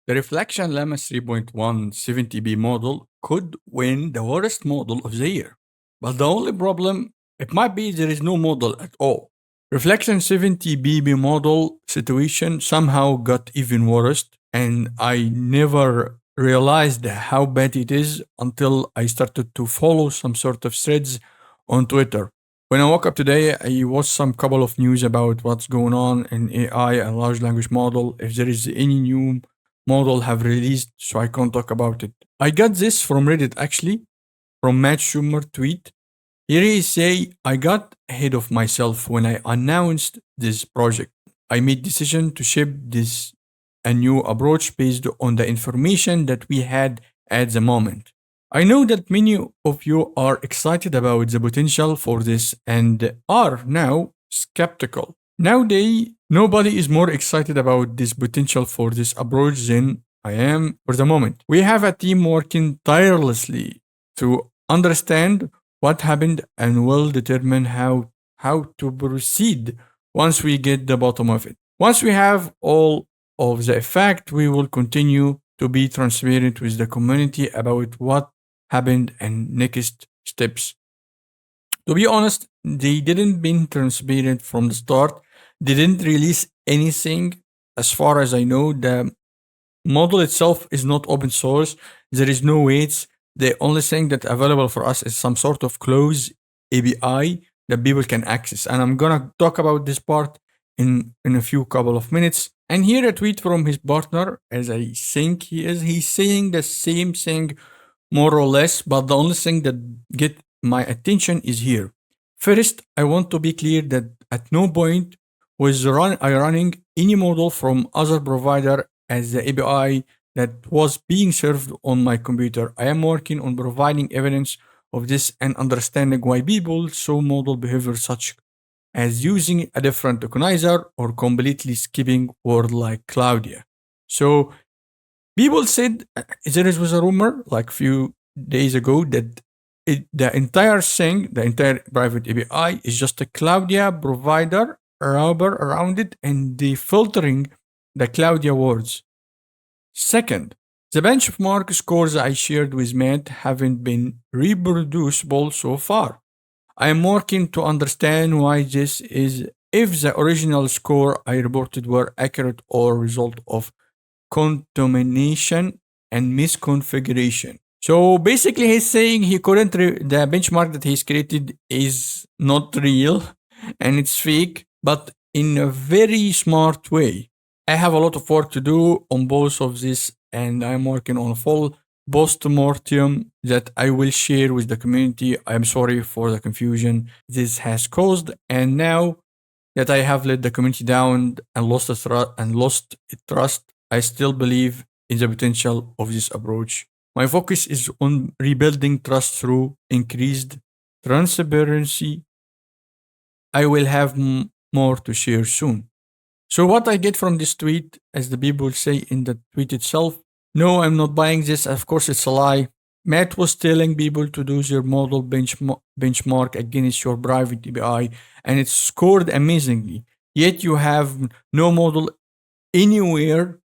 The Reflection Llama 3.1 70B model could win the worst model of the year. But the only problem, it might be there is no model at all. Reflection 70BB model situation somehow got even worse, and I never realized how bad it is until I started to follow some sort of threads on Twitter. When I woke up today, I watched some couple of news about what's going on in AI and large language model. If there is any new model have released, so I can't talk about it. I got this from Reddit actually, from Matt Shummer tweet. Here he say, I got ahead of myself when I announced this project. I made decision to ship this a new approach based on the information that we had at the moment. I know that many of you are excited about the potential for this and are now skeptical. Nowadays, nobody is more excited about this potential for this approach than I am for the moment. We have a team working tirelessly to understand what happened and will determine how to proceed once we get the bottom of it. Once we have all of the effect, we will continue to be transparent with the community about what happened and next steps. To be honest, they didn't been transparent from the start. They didn't release anything. As far as I know, the model itself is not open source. There is no weights. The only thing that available for us is some sort of closed API that people can access. And I'm gonna talk about this part in a few couple of minutes. And here a tweet from his partner, as I think he is. He's saying the same thing more or less, but the only thing that get my attention is here. First, I want to be clear that at no point was I running any model from other provider as the API that was being served on my computer. I am working on providing evidence of this and understanding why people saw model behavior such as using a different tokenizer or completely skipping word like Claudia. So people said there was a rumor like few days ago that the entire thing, the entire private API is just a Claudia provider rubber around it and the filtering the Claudia words. Second, the benchmark scores I shared with Matt haven't been reproducible so far. I am working to understand why this is, if the original score I reported were accurate or result of contamination and misconfiguration. So basically, he's saying he couldn't, the benchmark that he's created is not real and it's fake, but in a very smart way. I have a lot of work to do on both of this, and I'm working on a full post-mortem that I will share with the community. I'm sorry for the confusion this has caused, and now that I have let the community down and lost trust, I still believe in the potential of this approach. My focus is on rebuilding trust through increased transparency. I will have more to share soon. So, what I get from this tweet, as the people say in the tweet itself, no, I'm not buying this. Of course, it's a lie. Matt was telling people to do their model benchmark against your private API, and it scored amazingly. Yet you have no model anywhere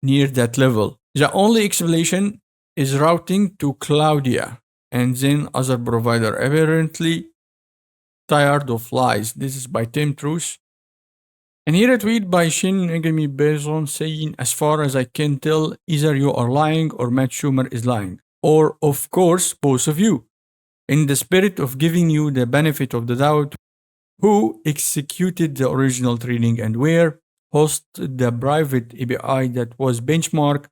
near that level. The only explanation is routing to Claudia and then other provider. Apparently tired of lies. This is by Tim Truce. And here a tweet by Shin Megami Bezon saying, as far as I can tell, either you are lying or Matt Schumer is lying. Or, of course, both of you. In the spirit of giving you the benefit of the doubt, who executed the original training and where hosted the private API that was benchmark,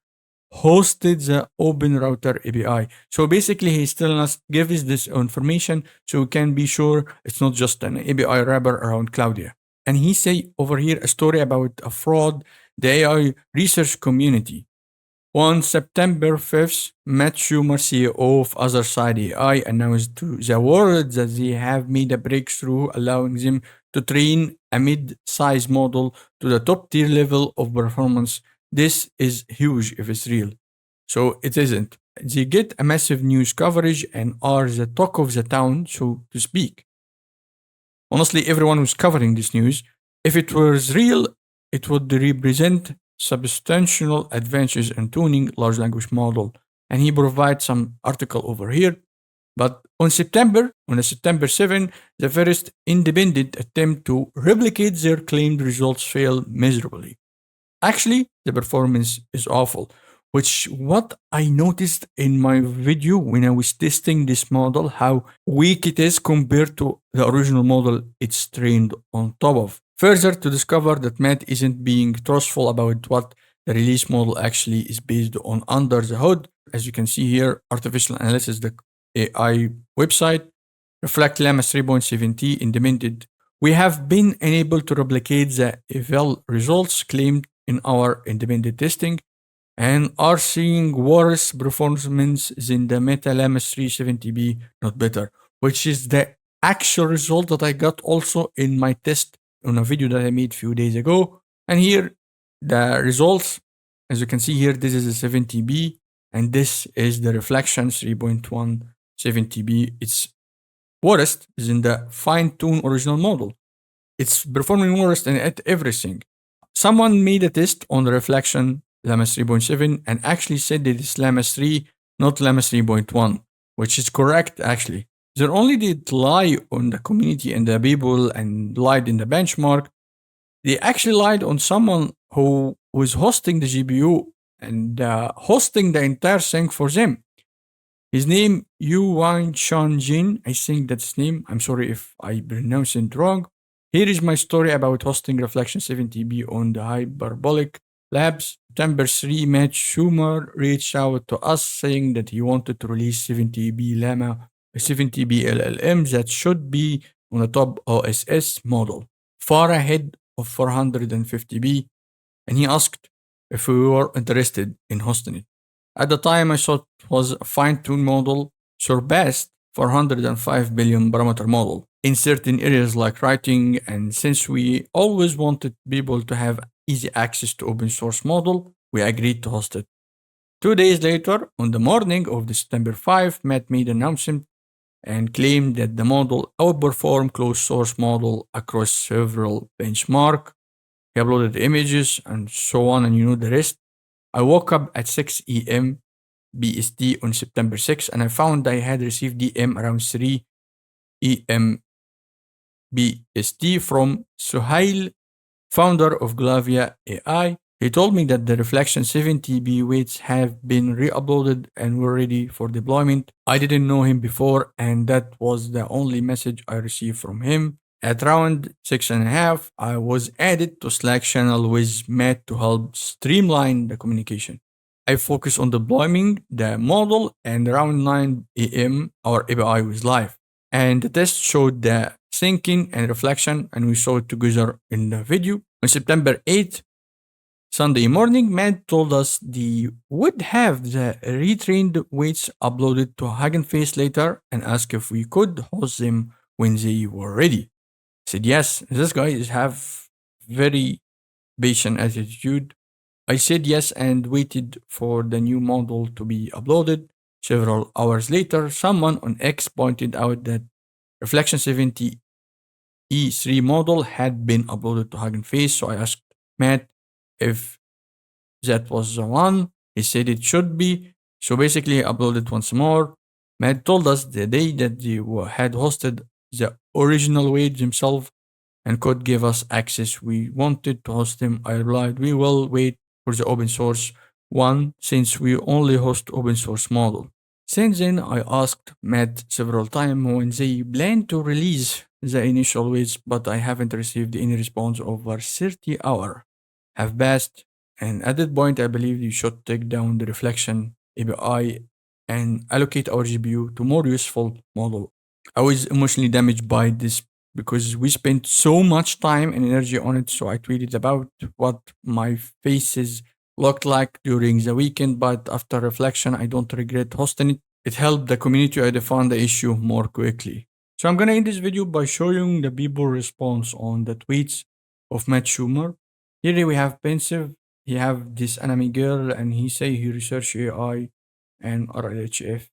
hosted the open router API. So basically, he's telling us, give us this information so we can be sure it's not just an API wrapper around Claudia. And he say over here a story about a fraud, the AI research community. On September 5th, Matt Schumer, CEO of Other Side AI, announced to the world that they have made a breakthrough allowing them to train a mid-size model to the top tier level of performance. This is huge if it's real. So it isn't. They get a massive news coverage and are the talk of the town, so to speak. Honestly, everyone was covering this news. If it was real, it would represent substantial advances in tuning large language model. And he provides some article over here. But on September 7, the first independent attempt to replicate their claimed results failed miserably. Actually, the performance is awful, which what I noticed in my video when I was testing this model, how weak it is compared to the original model it's trained on top of. Further, to discover that Matt isn't being truthful about what the release model actually is based on under the hood. As you can see here, artificial analysis, the AI website, reflect Llama 3.7T implemented. We have been unable to replicate the eval results claimed in our independent testing and are seeing worse performance than the Meta Llama 370B, not better, which is the actual result that I got also in my test on a video that I made a few days ago. And here, the results, as you can see here, this is a 70B, and this is the reflection 3.1 70B. It's worst than the fine-tuned original model. It's performing worse than at everything. Someone made a test on the reflection Llama 3.7 and actually said that it's Llama 3, not Llama 3.1, which is correct actually. They only did lie on the community and the people and lied in the benchmark. They actually lied on someone who was hosting the GPU and hosting the entire thing for them. His name, Yuan Chanjin, I think that's his name. I'm sorry if I pronounce it wrong. Here is my story about hosting Reflection 70B on the Hyperbolic Labs. September 3, Matt Shummer reached out to us saying that he wanted to release 70B Llama, a 70B LLM that should be on a top OSS model, far ahead of 450B, and he asked if we were interested in hosting it. At the time, I thought it was a fine-tuned model, surpassed 405 billion parameter model in certain areas like writing, and since we always wanted people to have easy access to open source model, we agreed to host it. 2 days later, on the morning of the September 5, Matt made an announcement and claimed that the model outperformed closed source model across several benchmarks. He uploaded images and so on, and you know the rest. I woke up at 6 a.m. BST on September 6 and I found I had received DM around 3 a.m. BST from Sahil, founder of Glavia AI. He told me that the Reflection 70B weights have been re-uploaded and were ready for deployment. I didn't know him before, and that was the only message I received from him. At around 6:30, I was added to Slack channel with Matt to help streamline the communication. I focused on deploying the model, and around 9 a.m., our API was live. And the test showed the syncing and reflection, and we saw it together in the video. On September 8th, Sunday morning, Matt told us they would have the retrained weights uploaded to Hugging Face later and asked if we could host them when they were ready. I said yes. This guy is have very patient attitude. I said yes and waited for the new model to be uploaded. Several hours later, someone on X pointed out that Reflection 70 E3 model had been uploaded to Hugging Face, so I asked Matt if that was the one. He said it should be. So basically, he uploaded once more. Matt told us the day that they had hosted the original weight themselves and could give us access. We wanted to host them. I replied, we will wait for the open source one since we only host open source model. Since then, I asked Matt several times when they plan to release the initial weights, but I haven't received any response over 30 hours have passed. And at that point, I believe you should take down the reflection API and allocate our GPU to more useful model. I was emotionally damaged by this because we spent so much time and energy on it. So I tweeted about what my faces looked like during the weekend, but after reflection, I don't regret hosting it. It helped the community identify the issue more quickly. So I'm gonna end this video by showing the people response on the tweets of Matt Shummer. Here we have Pensive. He have this anime girl, and he say he research AI and RLHF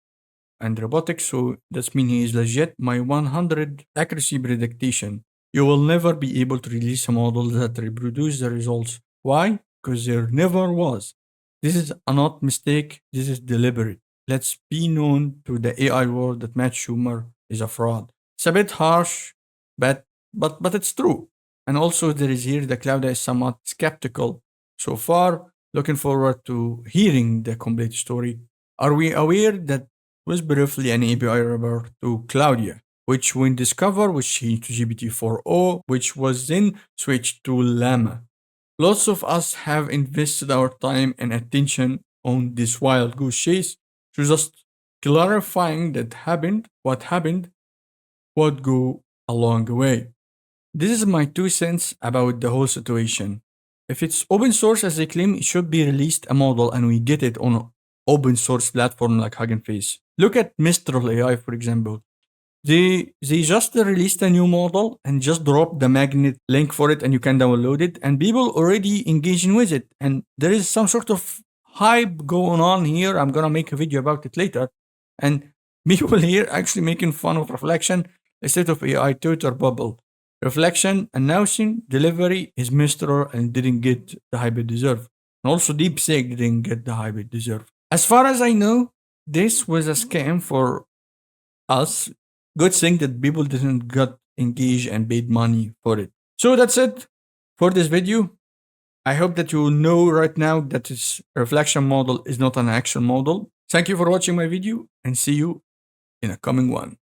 and robotics, so that means he is legit. My 100 accuracy prediction. You will never be able to release a model that reproduce the results. Why? because there never was. This is a not mistake, this is deliberate. Let's be known to the AI world that Matt Schumer is a fraud. It's a bit harsh, but it's true. And also there is here the cloud is somewhat skeptical so far. Looking forward to hearing the complete story. Are we aware that was briefly an API wrapper to Claudia, which when discovered was changed to GPT-4o, which was then switched to Llama? Lots of us have invested our time and attention on this wild goose chase, so just clarifying what happened, would go a long way. This is my 2 cents about the whole situation. If it's open source as they claim, it should be released a model and we get it on an open source platform like Hugging Face. Look at Mistral AI, for example. They just released a new model and just dropped the magnet link for it and you can download it and people already engaging with it and there is some sort of hype going on here. I'm gonna make a video about it later. And people here actually making fun of Reflection instead of AI Twitter bubble. Reflection announcing delivery is Mistral and didn't get the hype it deserved. And also DeepSeek didn't get the hype it deserved. As far as I know, this was a scam for us. Good thing that people didn't get engaged and paid money for it. So that's it for this video. I hope that you know right now that this reflection model is not an action model. Thank you for watching my video and see you in a coming one.